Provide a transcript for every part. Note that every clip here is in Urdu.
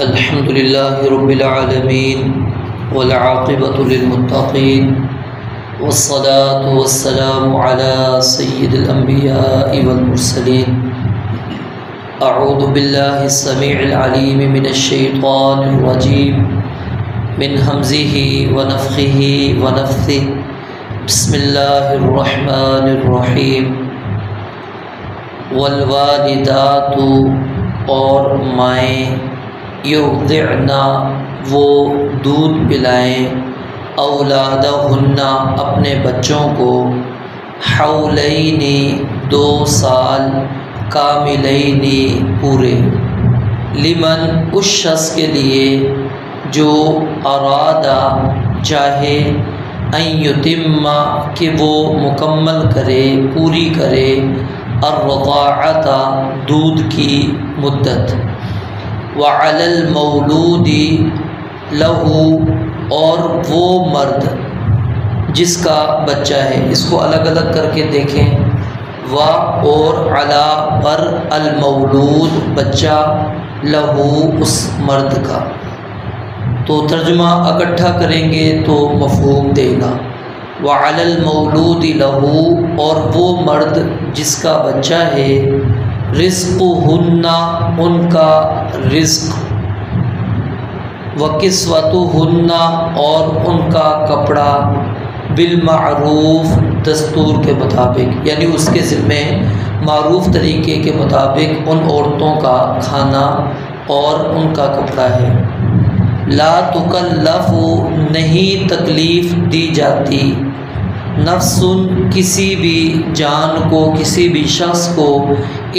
الحمد لله رب العالمين والعاقبة للمتقين والصلاة والسلام على سيد الأنبياء والمرسلين. أعوذ بالله السميع العليم من الشيطان الرجيم من همزه ونفخه ونفثه. بسم الله الرحمن الرحيم. والوالدات اور مائیں یرضعنا وہ دودھ پلائیں اولادہن اپنے بچوں کو حولین 2 سال کاملین پورے لمن اس شخص کے لیے جو ارادہ چاہے ان یتم کہ وہ مکمل کرے پوری کرے الرضاعۃ دودھ کی مدت. وعلی المولود لہ اور وہ مرد جس کا بچہ ہے، اس کو الگ الگ کر کے دیکھیں. و اور علی پر المولود بچہ لہو اس مرد کا، تو ترجمہ اکٹھا کریں گے تو مفہوم دے گا. وعلی المولود لہو اور وہ مرد جس کا بچہ ہے، رزقہن ان کا رزق، وکسوتہن اور ان کا کپڑا، بالمعروف دستور کے مطابق، یعنی اس کے ذمے معروف طریقے کے مطابق ان عورتوں کا کھانا اور ان کا کپڑا ہے. لا تکلف نہیں تکلیف دی جاتی، نفس کسی بھی جان کو کسی بھی شخص کو،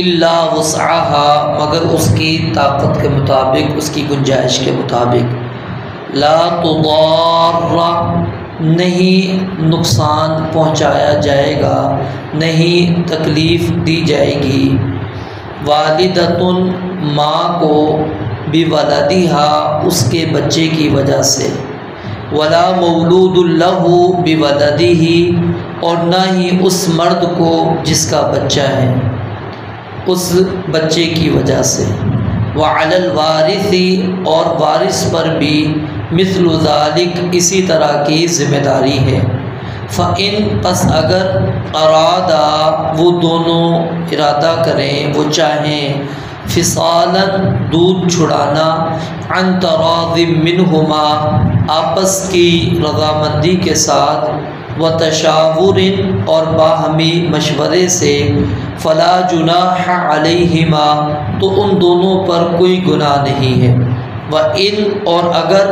الا وسعها مگر اس کی طاقت کے مطابق اس کی گنجائش کے مطابق. لا تضار نہیں نقصان پہنچایا جائے گا، نہیں تکلیف دی جائے گی. والدۃ ماں کو بولدہا اس کے بچے کی وجہ سے، ولا مولود لہ بولدہ اور نہ ہی اس مرد کو جس کا بچہ ہے اس بچے کی وجہ سے. وعلی الوارث اور وارث پر بھی مثل ذالک اسی طرح کی ذمہ داری ہے. فإن پس اگر ارادہ وہ دونوں ارادہ کریں، وہ چاہیں، فصالاً دودھ چھڑانا، عن تراض منہما آپس کی رضامندی کے ساتھ، وتشاور اور باہمی مشورے سے، فلا جناح علیہما تو ان دونوں پر کوئی گناہ نہیں ہے. وَإِنْ اور اگر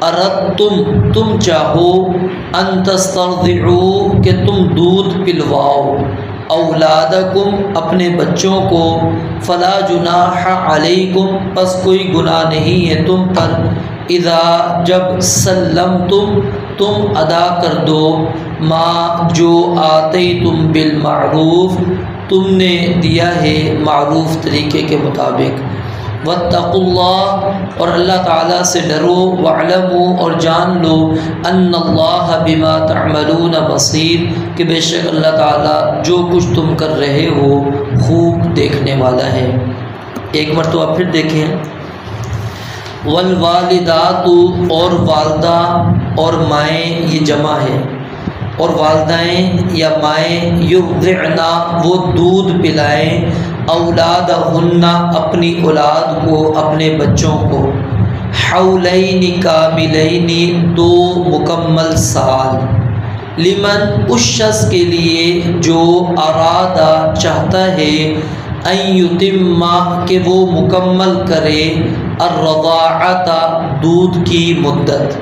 اردتم تم چاہو، ان تسترضعوا کہ تم دودھ پلواؤ، اولادکم اپنے بچوں کو، فلا جناح علیکم پس کوئی گناہ نہیں ہے تم پر، اذا جب سلمتم تم ادا کر دو، ما جو آتیتم بالمعروف تم نے دیا ہے معروف طریقے کے مطابق. واتقوا اللہ اور اللہ تعالیٰ سے ڈرو، واعلموا اور جان لو، ان اللہ بما تعملون بصیر کہ بے شک اللہ تعالیٰ جو کچھ تم کر رہے ہو خوب دیکھنے والا ہے. ایک مرتبہ پھر دیکھیں. والوالدات اور والدہ اور مائیں یہ جمع ہے، اور والدائیں یا مائیں یرضعنا وہ دودھ پلائیں اولادہن اپنی اولاد کو اپنے بچوں کو، حولین کاملین 2 مکمل سال، لمن اس شخص کے لیے جو ارادہ چاہتا ہے، ان یتم کہ وہ مکمل کرے الرضاعۃ دودھ کی مدت.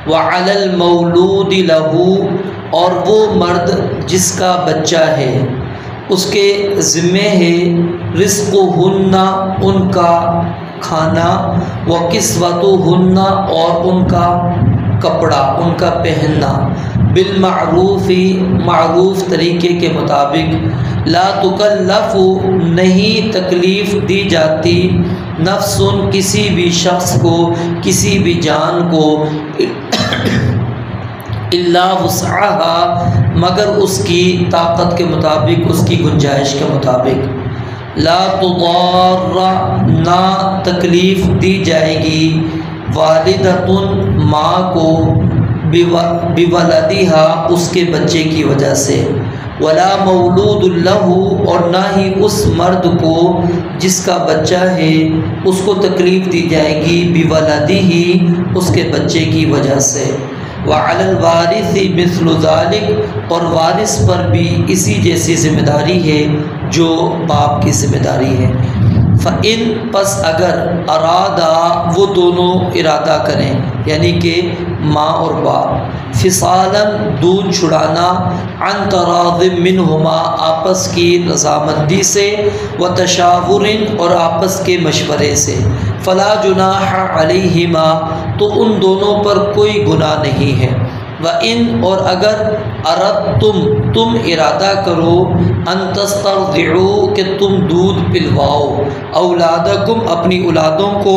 وعلی المولود لہ اور وہ مرد جس کا بچہ ہے اس کے ذمے ہے، رزقہن ان کا کھانا، وکسوتہن اور ان کا کپڑا ان کا پہننا، بالمعروف معروف طریقے کے مطابق. لا تکلف نہیں تکلیف دی جاتی، نفس کسی بھی شخص کو کسی بھی جان کو، الا وسعها مگر اس کی طاقت کے مطابق اس کی گنجائش کے مطابق. لا تضار نہ تکلیف دی جائے گی والدتن ماں کو بولدہا اس کے بچے کی وجہ سے، ولا مولود لہ اور نہ ہی اس مرد کو جس کا بچہ ہے اس کو تکلیف دی جائے گی بولدہ اس کے بچے کی وجہ سے، وعلی الوارث مثل ذلک اور وارث پر بھی اسی جیسی ذمہ داری ہے جو باپ کی ذمہ داری ہے۔ فَإِن پس اگر ارادہ وہ دونوں ارادہ کریں یعنی کہ ماں اور باپ، فصالاً دودھ چھڑانا، عن تراض منہما آپس کی رضامندی سے، وتشاور اور آپس کے مشورے سے، فلا جناح علیہما تو ان دونوں پر کوئی گناہ نہیں ہے۔ وَإِن اور اگر اردتم تم ارادہ کرو، ان تسترضعوا کہ تم دودھ پلواؤ، اولادکم اپنی اولادوں کو،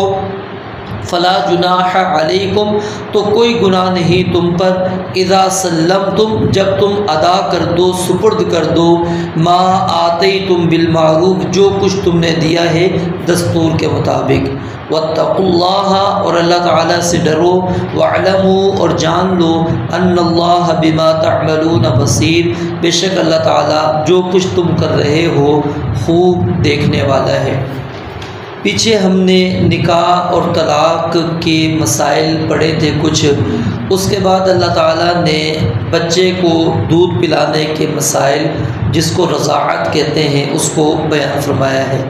فلا جناح علیکم تو کوئی گناہ نہیں تم پر، اذا سلمتم جب تم ادا کر دو سپرد کر دو، ما آتیتم بالمعروف جو کچھ تم نے دیا ہے دستور کے مطابق، واتقوا اللہ اور اللہ تعالیٰ سے ڈرو، واعلموا اور جان لو، ان اللہ بما تعملون بصیر بے شک اللہ تعالیٰ جو کچھ تم کر رہے ہو خوب دیکھنے والا ہے۔ پیچھے ہم نے نکاح اور طلاق کے مسائل پڑھے تھے کچھ، اس کے بعد اللہ تعالیٰ نے بچے کو دودھ پلانے کے مسائل جس کو رضاعت کہتے ہیں اس کو بیان فرمایا ہے،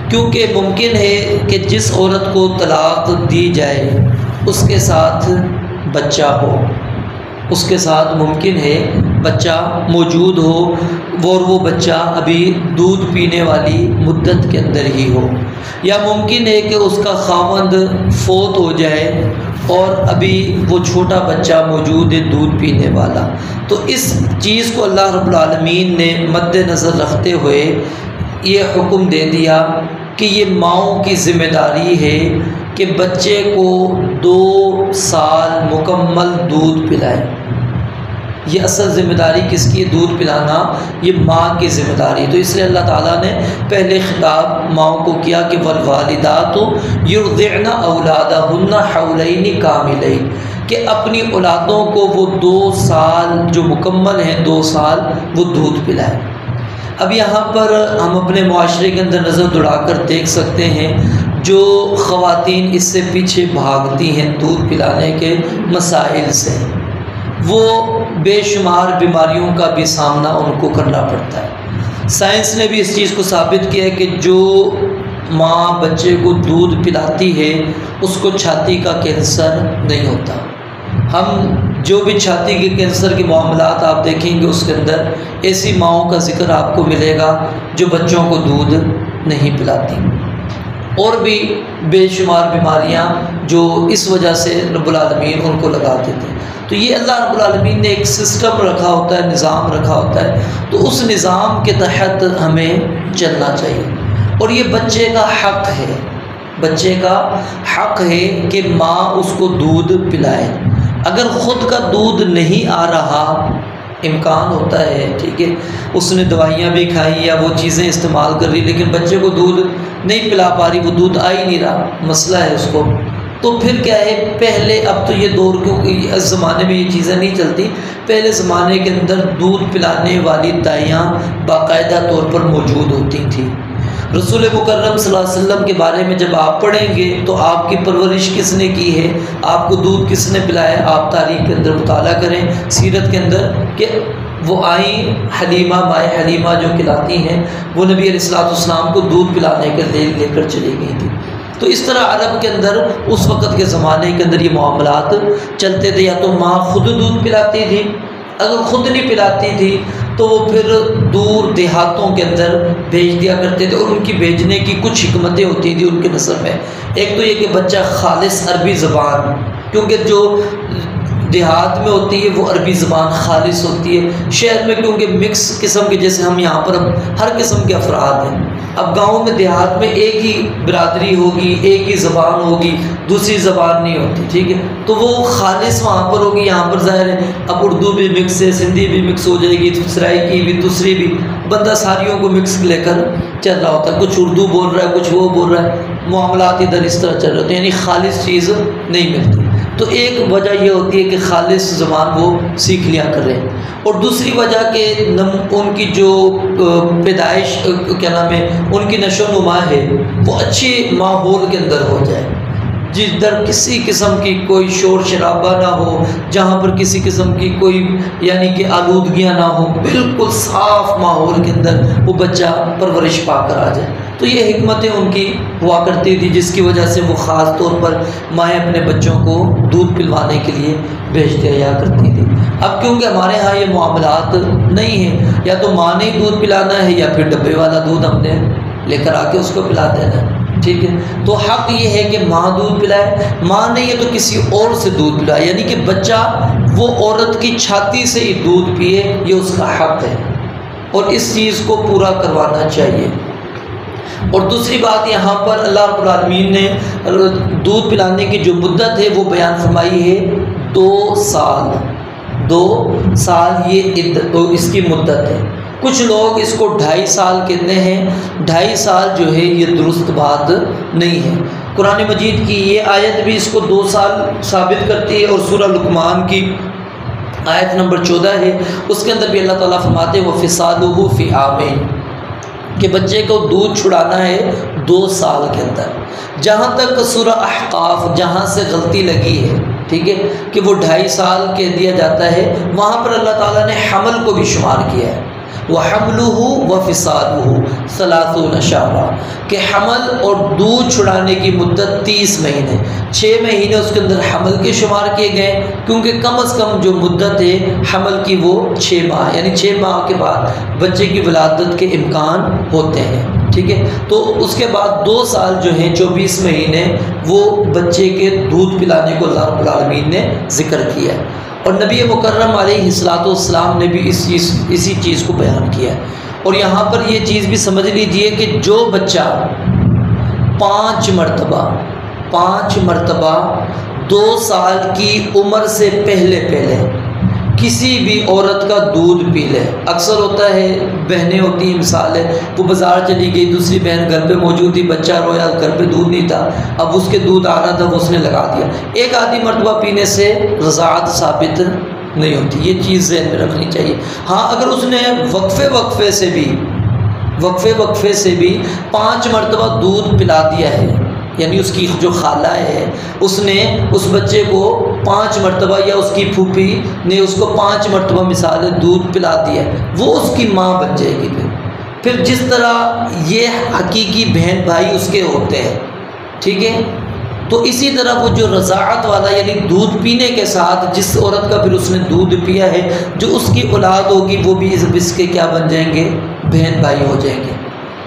کیونکہ ممکن ہے کہ جس عورت کو طلاق دی جائے اس کے ساتھ بچہ ہو، اس کے ساتھ ممکن ہے بچہ موجود ہو اور وہ بچہ ابھی دودھ پینے والی مدت کے اندر ہی ہو، یا ممکن ہے کہ اس کا خاوند فوت ہو جائے اور ابھی وہ چھوٹا بچہ موجود ہے دودھ پینے والا۔ تو اس چیز کو اللہ رب العالمین نے مد نظر رکھتے ہوئے یہ حکم دے دیا کہ یہ ماؤں کی ذمہ داری ہے کہ بچے کو 2 سال مکمل دودھ پلائیں۔ یہ اصل ذمہ داری کس کی ہے؟ دودھ پلانا یہ ماں کی ذمہ داری ہے۔ تو اس لیے اللہ تعالیٰ نے پہلے خطاب ماؤں کو کیا کہ والوالدات یرضعن اولادہن حولین کاملین، کہ اپنی اولادوں کو وہ 2 سال جو مکمل ہیں 2 سال وہ دودھ پلائیں۔ اب یہاں پر ہم اپنے معاشرے کے اندر نظر دوڑا کر دیکھ سکتے ہیں جو خواتین اس سے پیچھے بھاگتی ہیں دودھ پلانے کے مسائل سے، وہ بے شمار بیماریوں کا بھی سامنا ان کو کرنا پڑتا ہے۔ سائنس نے بھی اس چیز کو ثابت کیا ہے کہ جو ماں بچے کو دودھ پلاتی ہے اس کو چھاتی کا کینسر نہیں ہوتا۔ ہم جو بھی چھاتی کے کینسر کے معاملات آپ دیکھیں گے اس کے اندر ایسی ماؤں کا ذکر آپ کو ملے گا جو بچوں کو دودھ نہیں پلاتی، اور بھی بے شمار بیماریاں جو اس وجہ سے رب العالمین ان کو لگا دیتے ہیں۔ تو یہ اللہ رب العالمین نے ایک سسٹم رکھا ہوتا ہے، نظام رکھا ہوتا ہے، تو اس نظام کے تحت ہمیں چلنا چاہیے، اور یہ بچے کا حق ہے، بچے کا حق ہے کہ ماں اس کو دودھ پلائے۔ اگر خود کا دودھ نہیں آ رہا، امکان ہوتا ہے ٹھیک ہے اس نے دوائیاں بھی کھائیں یا وہ چیزیں استعمال کر رہی لیکن بچے کو دودھ نہیں پلا پا رہی، وہ دودھ آ ہی نہیں رہا، مسئلہ ہے اس کو، تو پھر کیا ہے، پہلے اب تو یہ دور کیونکہ اس زمانے میں یہ چیزیں نہیں چلتی، پہلے زمانے کے اندر دودھ پلانے والی دائیاں باقاعدہ طور پر موجود ہوتی تھیں۔ رسول مکرم صلی اللہ علیہ وسلم کے بارے میں جب آپ پڑھیں گے تو آپ کی پرورش کس نے کی ہے، آپ کو دودھ کس نے پلایا، آپ تاریخ کے اندر مطالعہ کریں سیرت کے اندر کہ وہ آئیں حلیمہ مائے حلیمہ جو کھلاتی ہیں وہ نبی علیہ السلام کو دودھ پلانے کے لیے لے کر چلی گئی تھی۔ تو اس طرح عرب کے اندر اس وقت کے زمانے کے اندر یہ معاملات چلتے تھے، یا تو ماں خود دودھ پلاتی تھی، اگر خود نہیں پلاتی تھی تو وہ پھر دور دیہاتوں کے اندر بھیج دیا کرتے تھے، اور ان کی بھیجنے کی کچھ حکمتیں ہوتی تھیں ان کے نظر میں۔ ایک تو یہ کہ بچہ خالص عربی زبان، کیونکہ جو دیہات میں ہوتی ہے وہ عربی زبان خالص ہوتی ہے، شہر میں کیونکہ مکس قسم کے، جیسے ہم یہاں پر اب ہر قسم کے افراد ہیں، اب گاؤں میں دیہات میں ایک ہی برادری ہوگی، ایک ہی زبان ہوگی، دوسری زبان نہیں ہوتی، ٹھیک ہے، تو وہ خالص وہاں پر ہوگی، یہاں پر ظاہر ہے اب اردو بھی مکس ہے، سندھی بھی مکس ہو جائے گی، سرائکی بھی، دوسری بھی، بندہ ساریوں کو مکس لے کر چل رہا ہوتا ہے، کچھ اردو بول رہا ہے، کچھ وہ بول رہا ہے، معاملات ادھر اس طرح چل رہے ہوتے ہیں، یعنی خالص چیز نہیں ملتی۔ تو ایک وجہ یہ ہوتی ہے کہ خالص زبان وہ سیکھ لیا کر رہے ہیں، اور دوسری وجہ کہ ان کی جو پیدائش کیا نام ہے، ان کی نشو و نما ہے وہ اچھی ماحول کے اندر ہو جائے، جس در کسی قسم کی کوئی شور شرابہ نہ ہو، جہاں پر کسی قسم کی کوئی یعنی کہ آلودگیاں نہ ہوں، بالکل صاف ماحول کے اندر وہ بچہ پرورش پا کر آ جائے۔ تو یہ حکمتیں ان کی ہوا کرتی تھی، جس کی وجہ سے وہ خاص طور پر مائیں اپنے بچوں کو دودھ پلوانے کے لیے بھیجتے رہا کرتی تھی۔ اب کیونکہ ہمارے ہاں یہ معاملات نہیں ہیں، یا تو ماں نے ہی دودھ پلانا ہے یا پھر ڈبے والا دودھ ہم نے لے کر آ کے اس کو پلا دینا ہے، ٹھیک ہے، تو حق یہ ہے کہ ماں دودھ پلائے، ماں نہیں ہے تو کسی اور سے دودھ پلائے، یعنی کہ بچہ وہ عورت کی چھاتی سے ہی دودھ پیے، یہ اس کا حق ہے، اور اس چیز کو پورا کروانا چاہیے۔ اور دوسری بات یہاں پر اللہ رب العالمین نے دودھ پلانے کی جو مدت ہے وہ بیان فرمائی ہے 2 سال، 2 سال یہ اس کی مدت ہے۔ کچھ لوگ اس کو 2.5 سال کہتے ہیں، 2.5 سال جو ہے یہ درست بات نہیں ہے۔ قرآن مجید کی یہ آیت بھی اس کو 2 سال ثابت کرتی ہے، اور سورہ لقمان کی آیت نمبر 14 ہے، اس کے اندر بھی اللہ تعالیٰ فرماتے ہیں وَفِصَالُهُ فِي عَامَيْنِ، کہ بچے کو دودھ چھڑانا ہے 2 سال کے اندر۔ جہاں تک سورہ احقاف جہاں سے غلطی لگی ہے، ٹھیک ہے، کہ وہ 2.5 سال کہہ دیا جاتا ہے، وہاں پر اللہ تعالیٰ نے حمل کو بھی شمار کیا ہے، وَحَمْلُهُ وَفِصَالُهُ 30 شهرا، کہ حمل اور دودھ چھڑانے کی مدت 30 مہینے، 6 مہینے اس کے اندر حمل کے شمار کیے گئے، کیونکہ کم از کم جو مدت ہے حمل کی وہ 6 ماہ، یعنی 6 ماہ کے بعد بچے کی ولادت کے امکان ہوتے ہیں، ٹھیک ہے، تو اس کے بعد 2 سال جو ہیں 24 مہینے وہ بچے کے دودھ پلانے کو اللہ رب العالمین نے ذکر کیا ہے، اور نبی مکرم علیہ السلام نے بھی اسی چیز کو بیان کیا ہے۔ اور یہاں پر یہ چیز بھی سمجھ لیجئے کہ جو بچہ 5 مرتبہ 2 سال کی عمر سے پہلے کسی بھی عورت کا دودھ پی لے، اکثر ہوتا ہے بہنیں ہوتی ہیں، مثال ہے وہ بازار چلی گئی، دوسری بہن گھر پہ موجود تھی، بچہ رویا، گھر پہ دودھ نہیں تھا، اب اس کے دودھ آ رہا تھا، وہ اس نے لگا دیا، ایک آدھی مرتبہ پینے سے رضاعت ثابت نہیں ہوتی، یہ چیز ذہن میں رکھنی چاہیے۔ ہاں اگر اس نے وقفے سے بھی 5 مرتبہ دودھ پلا دیا ہے، یعنی اس کی جو خالہ ہے اس نے اس بچے کو 5 مرتبہ، یا اس کی پھوپھی نے اس کو 5 مرتبہ مثال دودھ پلا دیا، وہ اس کی ماں بن جائے گی۔ پھر جس طرح یہ حقیقی بہن بھائی اس کے ہوتے ہیں، ٹھیک ہے، تو اسی طرح وہ جو رضاعت والا یعنی دودھ پینے کے ساتھ جس عورت کا پھر اس نے دودھ پیا ہے، جو اس کی اولاد ہوگی وہ بھی اس کے کیا بن جائیں گے، بہن بھائی ہو جائیں گے۔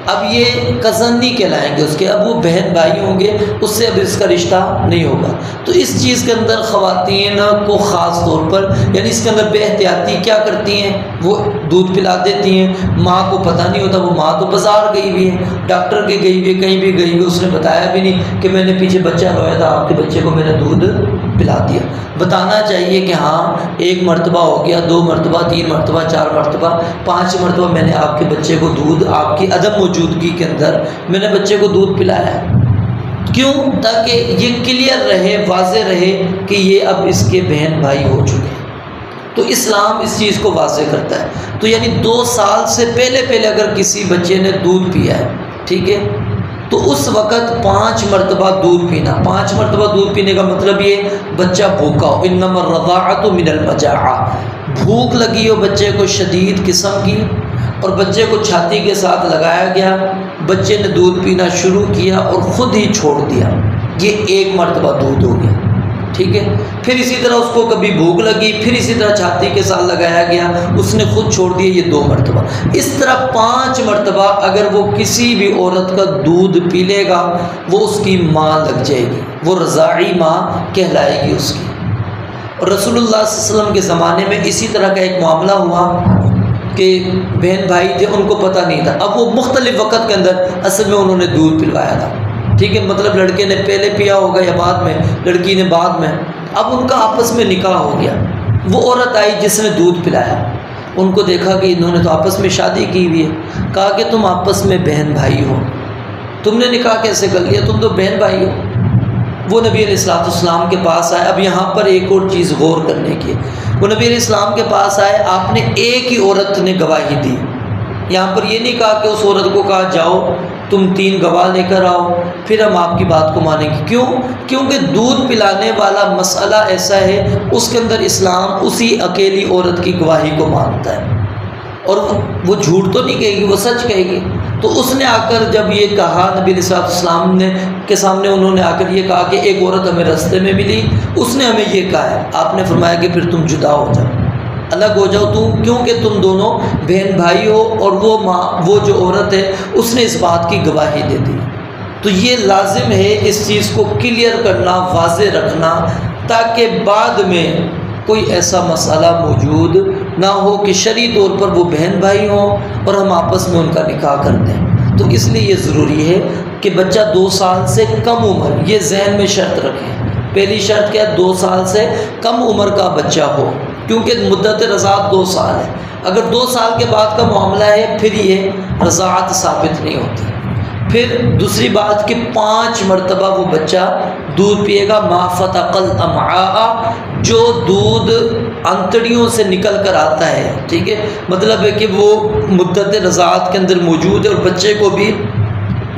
اب یہ کزن نہیں کہلائیں گے اس کے، اب وہ بہن بھائی ہوں گے، اس سے اب اس کا رشتہ نہیں ہوگا۔ تو اس چیز کے اندر خواتین کو خاص طور پر یعنی اس کے اندر بے احتیاطی کیا کرتی ہیں، وہ دودھ پلا دیتی ہیں، ماں کو پتہ نہیں ہوتا، وہ ماں تو بازار گئی ہوئی ہے، ڈاکٹر کے گئی ہوئی ہے، کہیں بھی گئی ہوئی، اس نے بتایا بھی نہیں کہ میں نے پیچھے بچہ رویا تھا، آپ کے بچے کو میں نے دودھ پلا دیا۔ بتانا چاہیے کہ ہاں 1 مرتبہ ہو گیا، 2 مرتبہ، 3 مرتبہ، 4 مرتبہ، 5 مرتبہ میں نے آپ کے بچے کو دودھ، آپ کی عدم موجودگی کے اندر میں نے بچے کو دودھ پلایا ہے۔ کیوں؟ تاکہ یہ کلیئر رہے، واضح رہے کہ یہ اب اس کے بہن بھائی ہو چکے ہیں۔ تو اسلام اس چیز کو واضح کرتا ہے۔ تو یعنی 2 سال سے پہلے اگر کسی بچے نے دودھ پیا ہے، ٹھیک ہے، تو اس وقت 5 مرتبہ دودھ پینا، 5 مرتبہ دودھ پینے کا مطلب یہ بچہ بھوکا ہو، انما الرضاعۃ من المجاعہ، بھوک لگی ہو بچے کو شدید قسم کی، اور بچے کو چھاتی کے ساتھ لگایا گیا، بچے نے دودھ پینا شروع کیا اور خود ہی چھوڑ دیا، یہ 1 مرتبہ دودھ ہو گیا، ٹھیک ہے۔ پھر اسی طرح اس کو کبھی بھوک لگی، پھر اسی طرح چھاتی کے ساتھ لگایا گیا، اس نے خود چھوڑ دیا، یہ 2 مرتبہ۔ اس طرح 5 مرتبہ اگر وہ کسی بھی عورت کا دودھ پی لے گا، وہ اس کی ماں لگ جائے گی، وہ رضاعی ماں کہلائے گی اس کی۔ اور رسول اللہ صلی اللہ علیہ وسلم کے زمانے میں اسی طرح کا ایک معاملہ ہوا کہ بہن بھائی تھے، ان کو پتہ نہیں تھا. اب وہ مختلف وقت کے اندر اصل میں انہوں نے دودھ پلوایا تھا، ٹھیک ہے، مطلب لڑکے نے پہلے پیا ہوگا یا بعد میں، لڑکی نے بعد میں. اب ان کا آپس میں نکاح ہو گیا. وہ عورت آئی جس نے دودھ پلایا، ان کو دیکھا کہ انہوں نے تو آپس میں شادی کی ہوئی ہے. کہا کہ تم آپس میں بہن بھائی ہو، تم نے نکاح کیسے کر لیا، تم تو بہن بھائی ہو. وہ نبی علیہ السلام کے پاس آئے. اب یہاں پر ایک اور چیز غور کرنے کی، وہ نبی علیہ السلام کے پاس آئے، آپ نے ایک ہی عورت نے گواہی دی. یہاں پر یہ نہیں کہا کہ اس عورت کو کہا جاؤ تم 3 گواہ لے کر آؤ پھر ہم آپ کی بات کو مانیں گے. کیوں؟ کیونکہ دودھ پلانے والا مسئلہ ایسا ہے، اس کے اندر اسلام اسی اکیلی عورت کی گواہی کو مانتا ہے، اور وہ جھوٹ تو نہیں کہے گی، وہ سچ کہے گی. تو اس نے آ کر جب یہ کہا نبی علیہ السلام نے کے سامنے، انہوں نے آ کر یہ کہا کہ ایک عورت ہمیں رستے میں ملی، اس نے ہمیں یہ کہا ہے. آپ نے فرمایا کہ پھر تم جدا ہو جاؤ، الگ ہو جاؤ، کیونکہ تم دونوں بہن بھائی ہو، اور وہ جو عورت ہے اس نے اس بات کی گواہی دے دی. تو یہ لازم ہے اس چیز کو کلیئر کرنا، واضح رکھنا، تاکہ بعد میں کوئی ایسا مسئلہ موجود نہ ہو کہ شرعی طور پر وہ بہن بھائی ہوں اور ہم آپس میں ان کا نکاح کر دیں. تو اس لیے یہ ضروری ہے کہ بچہ 2 سال سے کم عمر، یہ ذہن میں شرط رکھیں. پہلی شرط کیا ہے؟ 2 سال سے کم عمر کا بچہ ہو، کیونکہ مدت رضاعت 2 سال ہے. اگر 2 سال کے بعد کا معاملہ ہے پھر یہ رضاعت ثابت نہیں ہوتی. پھر دوسری بات کہ 5 مرتبہ وہ بچہ دودھ پیے گا. ما فتق الامعاء، جو دودھ انتڑیوں سے نکل کر آتا ہے، ٹھیک ہے، مطلب ہے کہ وہ مدت رضاعت کے اندر موجود ہے اور بچے کو بھی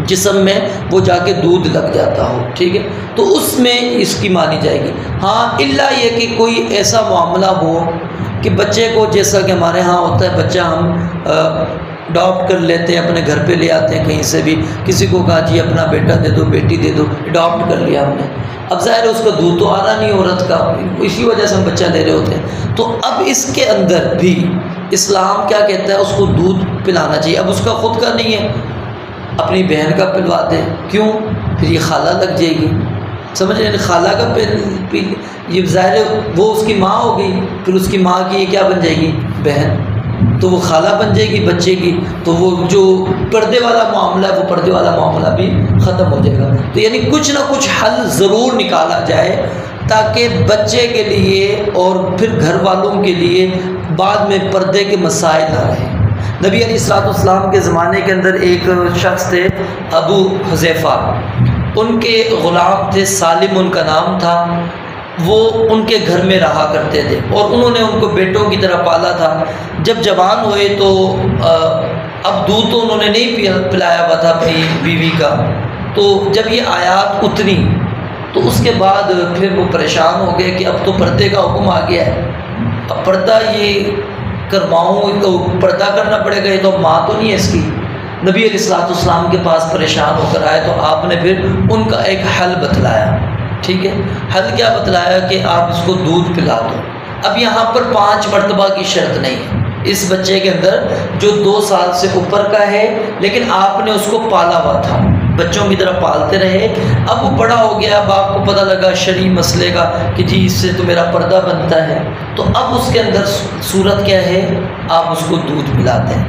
جسم میں وہ جا کے دودھ لگ جاتا ہو، ٹھیک ہے، تو اس میں اس کی مانی جائے گی. ہاں الا یہ کہ کوئی ایسا معاملہ ہو کہ بچے کو، جیسا کہ ہمارے ہاں ہوتا ہے، بچہ ہم اڈاپٹ کر لیتے ہیں، اپنے گھر پہ لے آتے ہیں کہیں سے بھی، کسی کو کہا جی اپنا بیٹا دے دو، بیٹی دے دو، اڈاپٹ کر لیا ہم نے. اب ظاہر ہے اس کا دودھ تو آ رہا نہیں عورت کا، اسی وجہ سے ہم بچہ لے رہے ہوتے ہیں. تو اب اس کے اندر بھی اسلام کیا کہتا ہے؟ اس کو دودھ پلانا چاہیے. اب اس کا خود کا نہیں ہے، اپنی بہن کا پلوا دے. کیوں؟ پھر یہ خالہ لگ جائے گی، سمجھ رہے ہیں؟ خالہ کا یہ ظاہر ہے وہ اس کی ماں ہوگی، پھر اس کی ماں کی یہ کیا بن جائے گی؟ بہن. تو وہ خالہ بن جائے گی بچے کی. تو وہ جو پردے والا معاملہ ہے، وہ پردے والا معاملہ بھی ختم ہو جائے گا. تو یعنی کچھ نہ کچھ حل ضرور نکالا جائے تاکہ بچے کے لیے اور پھر گھر والوں کے لیے بعد میں پردے کے مسائل نہ رہیں. نبی علیہ السلام کے زمانے کے اندر ایک شخص تھے، ابو حذیفہ، ان کے غلام تھے، سالم ان کا نام تھا. وہ ان کے گھر میں رہا کرتے تھے اور انہوں نے ان کو بیٹوں کی طرح پالا تھا. جب جوان ہوئے تو اب دودھ تو انہوں نے نہیں پلایا ہوا تھا اپنی بیوی کا. تو جب یہ آیات اتری تو اس کے بعد پھر وہ پریشان ہو گئے کہ اب تو پردے کا حکم آ گیا ہے، اب پردہ یہ کرواؤں تو پردہ کرنا پڑے گا، یہ تو ماں تو نہیں ہے اس کی. نبی علیہ السلام کے پاس پریشان ہو کر آئے تو آپ نے پھر ان کا ایک حل بتلایا. ٹھیک ہے، حل کیا بتلایا کہ آپ اس کو دودھ پلا دو. اب یہاں پر 5 مرتبہ کی شرط نہیں ہے اس بچے کے اندر جو 2 سال سے اوپر کا ہے، لیکن آپ نے اس کو پالا ہوا تھا، بچوں کی طرح پالتے رہے. اب وہ بڑا ہو گیا، اب آپ کو پتہ لگا شرعی مسئلے کا کہ جی اس سے تو میرا پردہ بنتا ہے، تو اب اس کے اندر صورت کیا ہے؟ آپ اس کو دودھ پلاتے ہیں.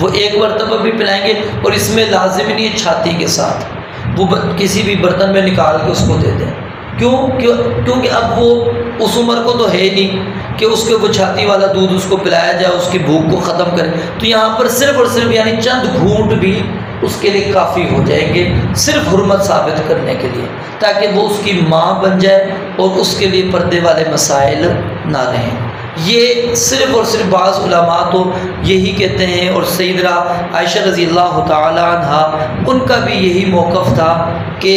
وہ 1 مرتبہ بھی پلائیں گے اور اس میں لازم نہیں ہے چھاتی کے ساتھ، وہ کسی بھی برتن میں نکال کے اس کو دے دیں. کیونکہ اب وہ اس عمر کو تو ہے ہی نہیں کہ اس کے وہ چھاتی والا دودھ اس کو پلایا جائے، اس کی بھوک کو ختم کرے. تو یہاں پر صرف اور صرف یعنی چند گھونٹ بھی اس کے لیے کافی ہو جائیں گے، صرف حرمت ثابت کرنے کے لیے، تاکہ وہ اس کی ماں بن جائے اور اس کے لیے پردے والے مسائل نہ رہیں. یہ صرف اور صرف بعض علماء تو یہی کہتے ہیں، اور سیدہ عائشہ رضی اللہ تعالی عنہا ان کا بھی یہی موقف تھا کہ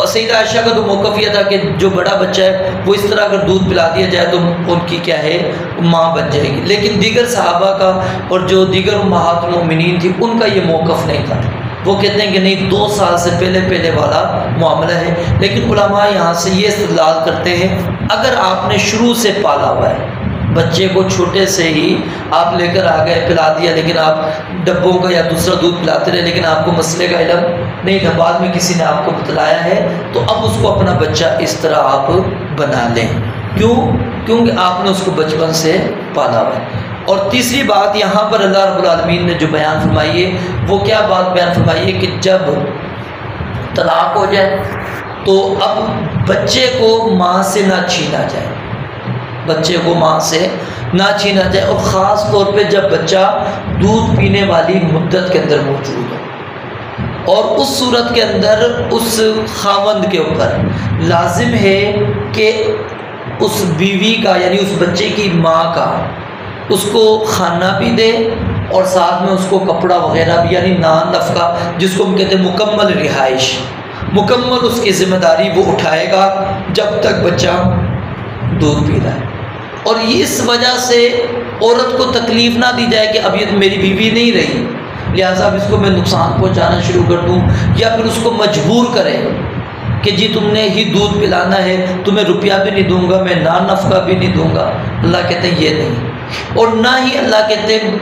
سیدہ عائشہ کا تو موقف یہ تھا کہ جو بڑا بچہ ہے وہ اس طرح اگر دودھ پلا دیا جائے تو ان کی کیا ہے؟ ماں بن جائے گی. لیکن دیگر صحابہ کا اور جو دیگر امہات المؤمنین تھی ان کا یہ موقف نہیں تھا. وہ کہتے ہیں کہ نہیں، 2 سال سے پہلے والا معاملہ ہے. لیکن علماء یہاں سے یہ استدلال کرتے ہیں اگر آپ نے شروع سے پالا ہوا ہے، بچے کو چھوٹے سے ہی آپ لے کر آ گئے، پلا دیا، لیکن آپ ڈبوں کا یا دوسرا دودھ پلاتے رہے، لیکن آپ کو مسئلے کا علم نہیں تھا، بعد میں کسی نے آپ کو بتلایا ہے، تو اب اس کو اپنا بچہ اس طرح آپ بنا لیں۔ کیوں؟ کیونکہ آپ نے اس کو بچپن سے پالا ہوا ہے۔ اور تیسری بات یہاں پر اللہ رب العالمین نے جو بیان فرمائی ہے، وہ کیا بات بیان فرمائی ہے کہ جب طلاق ہو جائے تو اب بچے کو ماں سے نہ چھینا جائے، بچے کو ماں سے نہ چھینا جائے، اور خاص طور پہ جب بچہ دودھ پینے والی مدت کے اندر موجود ہو، اور اس صورت کے اندر اس خاوند کے اوپر لازم ہے کہ اس بیوی کا یعنی اس بچے کی ماں کا اس کو کھانا بھی دے، اور ساتھ میں اس کو کپڑا وغیرہ بھی، یعنی نان نفقہ جس کو ہم کہتے ہیں مکمل رہائش، مکمل اس کی ذمہ داری وہ اٹھائے گا جب تک بچہ دودھ پی رہا ہے۔ اور اس وجہ سے عورت کو تکلیف نہ دی جائے کہ اب یہ میری بیوی نہیں رہی لہٰذا اب اس کو میں نقصان پہنچانا شروع کر دوں، یا پھر اس کو مجبور کرے کہ جی تم نے ہی دودھ پلانا ہے، تمہیں روپیہ بھی نہیں دوں گا، میں نان نفقہ بھی نہیں دوں گا۔ اللہ کہتے ہیں یہ نہیں، اور نہ ہی اللہ کہتے ہیں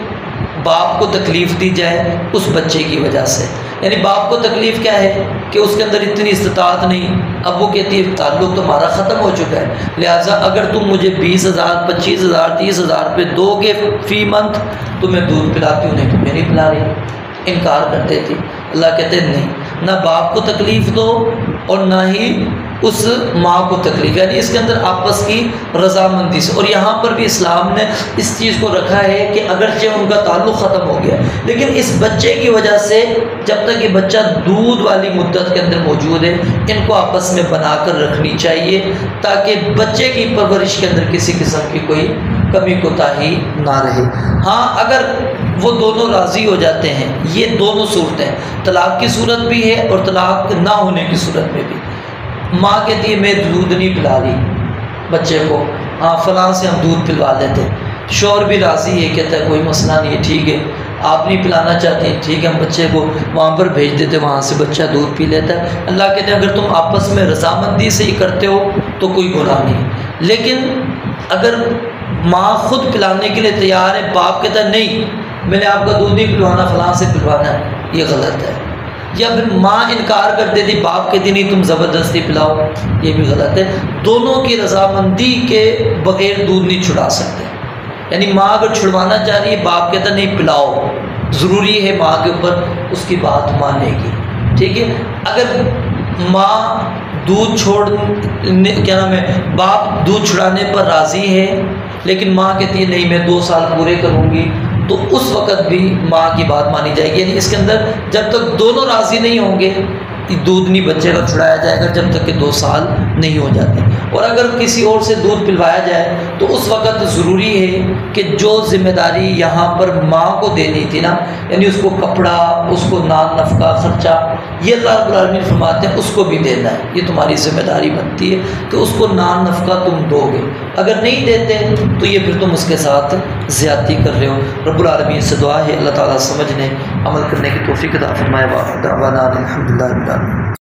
باپ کو تکلیف دی جائے اس بچے کی وجہ سے، یعنی باپ کو تکلیف کیا ہے کہ اس کے اندر اتنی استطاعت نہیں، اب وہ کہتی ہے تعلق تمہارا ختم ہو چکا ہے، لہٰذا اگر تم مجھے 20,000 25,000 30,000 روپے دو گے فی منتھ تو میں دودھ پلاتی ہوں، نہیں تو میں نہیں پلا رہی، انکار کرتے تھے۔ اللہ کہتے ہیں نہیں، نہ باپ کو تکلیف دو اور نہ ہی اس ماں کو تکلیف، یعنی اس کے اندر آپس کی رضامندی سے۔ اور یہاں پر بھی اسلام نے اس چیز کو رکھا ہے کہ اگرچہ ان کا تعلق ختم ہو گیا لیکن اس بچے کی وجہ سے جب تک یہ بچہ دودھ والی مدت کے اندر موجود ہے ان کو آپس میں بنا کر رکھنی چاہیے تاکہ بچے کی پرورش کے اندر کسی قسم کی کوئی کمی کوتاہی نہ رہے۔ ہاں اگر وہ دونوں راضی ہو جاتے ہیں، یہ دونوں صورتیں، طلاق کی صورت بھی ہے اور طلاق نہ ہونے کی صورت میں بھی، ماں کہتی ہے میں دودھ نہیں پلا رہی بچے کو، ہاں فلاں سے ہم دودھ پلوا لیتے، شوہر بھی راضی ہے، کہتا ہے کوئی مسئلہ نہیں ہے، ٹھیک ہے آپ نہیں پلانا چاہتے ہیں، ٹھیک ہے ہم بچے کو وہاں پر بھیج دیتے، وہاں سے بچہ دودھ پی لیتا ہے۔ اللہ کہتے ہیں اگر تم آپس میں رضامندی سے ہی کرتے ہو تو کوئی گناہ نہیں، لیکن اگر ماں خود پلانے کے لیے تیار ہے، باپ کہتا ہے نہیں میں نے آپ کا دودھ نہیں پلوانا، فلاں سے پلوانا ہے، یہ غلط ہے۔ یا پھر ماں انکار کر دیتی، باپ کہتی نہیں تم زبردستی پلاؤ، یہ بھی غلط ہے۔ دونوں کی رضامندی کے بغیر دودھ نہیں چھڑا سکتے، یعنی ماں اگر چھڑوانا چاہ رہی ہے، باپ کہتا نہیں پلاؤ، ضروری ہے ماں کے اوپر اس کی بات مانے گی، ٹھیک ہے۔ اگر ماں دودھ کیا نام ہے، باپ دودھ چھڑانے پر راضی ہے لیکن ماں کہتی ہے نہیں میں 2 سال پورے کروں گی، تو اس وقت بھی ماں کی بات مانی جائے گی، یعنی اس کے اندر جب تک دونوں راضی نہیں ہوں گے دودھ نہیں بچے کا چھڑایا جائے گا جب تک کہ 2 سال نہیں ہو جاتے۔ اور اگر کسی اور سے دودھ پلوایا جائے تو اس وقت ضروری ہے کہ جو ذمہ داری یہاں پر ماں کو دینی تھی نا، یعنی اس کو کپڑا، اس کو نان نفقہ خرچہ، یہ اللہ رب العالمین فرماتے ہیں اس کو بھی دینا ہے، یہ تمہاری ذمہ داری بنتی ہے کہ اس کو نان نفقہ تم دو گے، اگر نہیں دیتے تو یہ پھر تم اس کے ساتھ زیادتی کر رہے ہو۔ رب العالمین سے دعا ہے اللہ تعالیٰ سمجھنے عمل کرنے کی توفیق عطا فرمائے۔ دعوانا الحمدللہ رب العالمین۔